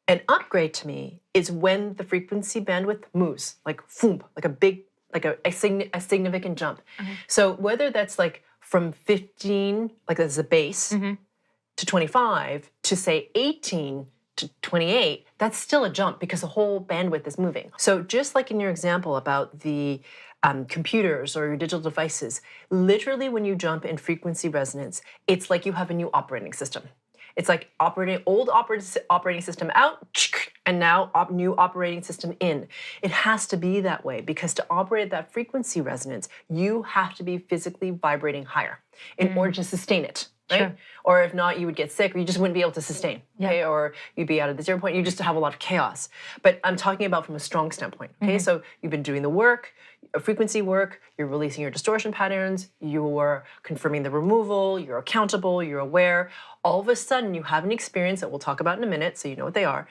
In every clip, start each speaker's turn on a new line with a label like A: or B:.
A: An upgrade to me is when the frequency bandwidth moves, like foom, like a big, like a significant jump. So whether that's like from 15, like as a base, to 25, to say 18 to 28, that's still a jump because the whole bandwidth is moving. So just like in your example about the computers or your digital devices, literally when you jump in frequency resonance, it's like you have a new operating system. It's like old operating system out, and now new operating system in. It has to be that way because to operate at that frequency resonance, you have to be physically vibrating higher in order to sustain it, right?
B: Sure.
A: Or if not, you would get sick or you just wouldn't be able to sustain, okay? Or you'd be out of the 0 point, you just have a lot of chaos. But I'm talking about from a strong standpoint, okay? So you've been doing the work, frequency work, you're releasing your distortion patterns, you're confirming the removal, you're accountable, you're aware. All of a sudden, you have an experience that we'll talk about in a minute, so you know what they are.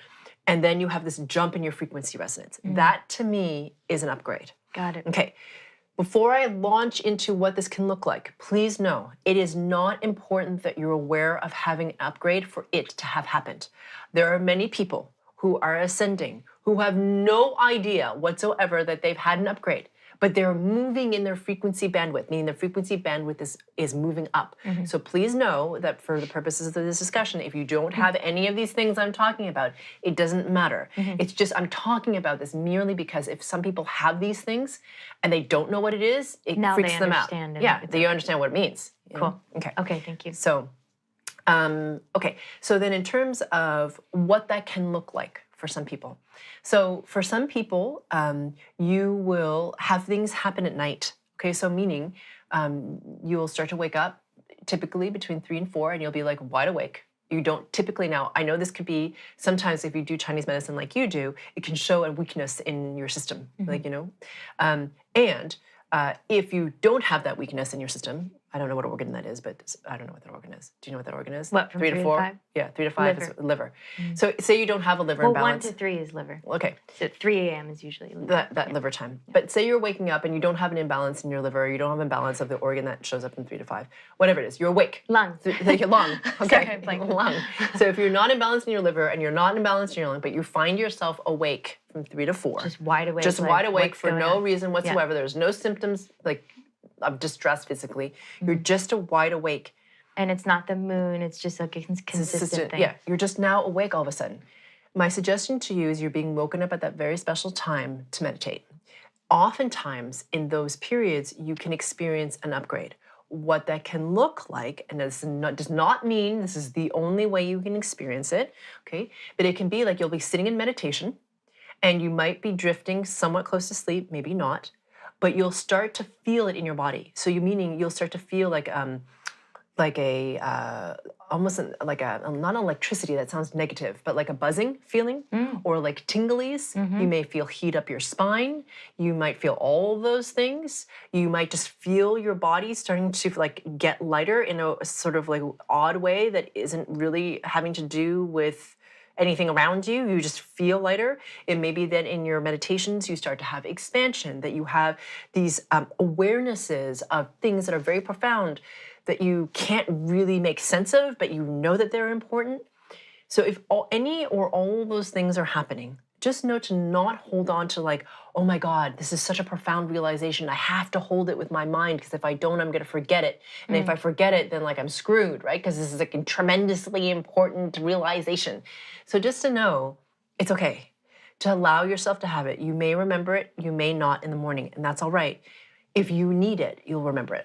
A: And then you have this jump in your frequency resonance. That, to me, is an upgrade.
B: Got it.
A: Okay. Before I launch into what this can look like, please know it is not important that you're aware of having an upgrade for it to have happened. There are many people who are ascending who have no idea whatsoever that they've had an upgrade, but they're moving in their frequency bandwidth, meaning their frequency bandwidth is moving up. So please know that for the purposes of this discussion, if you don't have any of these things I'm talking about, it doesn't matter. It's just I'm talking about this merely because if some people have these things and they don't know what it is, it freaks them out. Yeah, they understand what it means.
B: Cool.
A: Okay.
B: Okay, thank you.
A: So, okay. So then in terms of what that can look like for some people. So for some people, you will have things happen at night. Okay, so meaning you will start to wake up typically between 3 and 4 and you'll be like wide awake. You don't typically now, I know this could be, sometimes if you do Chinese medicine like you do, it can show a weakness in your system, like, you know. And if you don't have that weakness in your system, I don't know what organ that is, but I don't know what that organ is. Do you know what that organ is?
B: What, from 3 to 4? 5?
A: Yeah, 3 to 5 is liver. So say you don't have a liver imbalance.
B: 1 to 3 is liver.
A: Okay.
B: So 3 a.m. is usually liver.
A: That liver time. But say you're waking up and you don't have an imbalance in your liver, you don't have an imbalance of the organ that shows up in 3 to 5, whatever it is, you're awake.
B: Lung.
A: Like your lung. Okay.
B: Sorry, I'm blanking.
A: Lung. So if you're not imbalanced in your liver and you're not imbalanced in your lung, but you find yourself awake from 3 to 4.
B: Just wide awake.
A: Just
B: like,
A: wide awake for no
B: on?
A: reason whatsoever. There's no symptoms like of distress physically. You're just a wide awake.
B: And it's not the moon, it's just like a consistent thing.
A: Yeah, you're just now awake all of a sudden. My suggestion to you is you're being woken up at that very special time to meditate. Oftentimes in those periods, you can experience an upgrade. What that can look like, and this does not mean this is the only way you can experience it, okay? But it can be like you'll be sitting in meditation and you might be drifting somewhat close to sleep, maybe not, but you'll start to feel it in your body. So meaning you'll start to feel like almost like not electricity, that sounds negative, but like a buzzing feeling or like tinglies. You may feel heat up your spine. You might feel all those things. You might just feel your body starting to like get lighter in a sort of like odd way that isn't really having to do with anything around you. You just feel lighter. It may be that in your meditations you start to have expansion, that you have these awarenesses of things that are very profound that you can't really make sense of, but you know that they're important. So if any or all those things are happening, just know to not hold on to like, oh my God, this is such a profound realization. I have to hold it with my mind because if I don't, I'm going to forget it. And if I forget it, then like I'm screwed, right? Because this is like a tremendously important realization. So just to know, it's okay to allow yourself to have it. You may remember it, you may not in the morning, and that's all right. If you need it, you'll remember it.